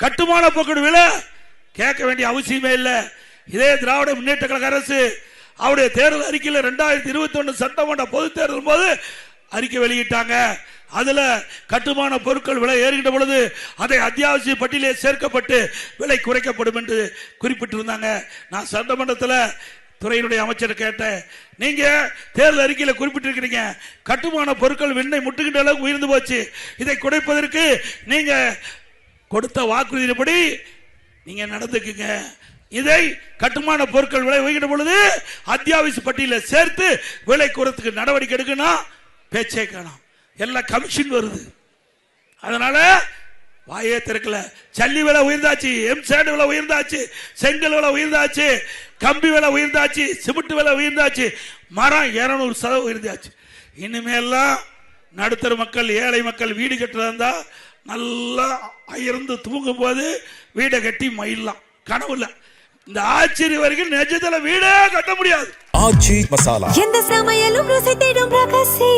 கட்டுமான பொருட்கள் விலை கேட்க வேண்டிய அவசியமே இல்லை. இதே திராவிட முன்னேற்ற கழக அரசு அவருடைய தேர்தல் அறிக்கையில் 2021 சட்டமன்ற பொது தேர்தல் போது அறிக்கை வெளியிட்டாங்க. அதுல கட்டுமான பொருட்கள் விலை ஏறுகின்ற பொழுது அதை அத்தியாவசிய பட்டியலே சேர்க்கப்பட்டு விலை குறைக்கப்படும் என்று குறிப்பிட்டிருந்தாங்க. நான் சட்டமன்றத்தில் துறையினுடைய அமைச்சர் கேட்டேன், நீங்க தேர்தல் அறிக்கையில குறிப்பிட்டிருக்கிறீங்க கட்டுமான பொருட்கள் விண்ணை முட்டுகின்ற அளவுக்கு உயர்ந்து போச்சு, இதை குறைப்பதற்கு நீங்க கொடுத்த வாக்குறுதியின்படி நீங்க நடந்துக்குங்க. இதை கட்டுமான பொருட்கள் விலை உயர்கின்ற பொழுது அத்தியாவசிய பட்டியல சேர்த்து விலை குறைத்துக்கு நடவடிக்கை எடுக்கணும். பேச்சே காணோம், எல்லாம் கமிஷன் வருது. அதனால வாயே திறக்கல. சல்லி விலை உயர்ந்தாச்சு, எம்சாண்ட் விலை உயர்ந்தாச்சு, செங்கல் விலை உயர்ந்தாச்சு, கம்பி விலை உயர்ந்தாச்சு, சிமெண்ட் விலை உயர்ந்தாச்சு, மரம் 200% உயர்ந்தாச்சு. இனிமேல்லாம் நடுத்தர மக்கள் ஏழை மக்கள் வீடு கட்டுறதா நல்லா இருந்து தூங்கும் போது வீடை கட்டி மயிலாம் கனவுல. இந்த ஆச்சரிய வரைக்கும் நிஜத்துல வீடே கட்ட முடியாது. ஆச்சி மசாலா எந்த சமையலும் ருசி தேடும் ரகசியம்.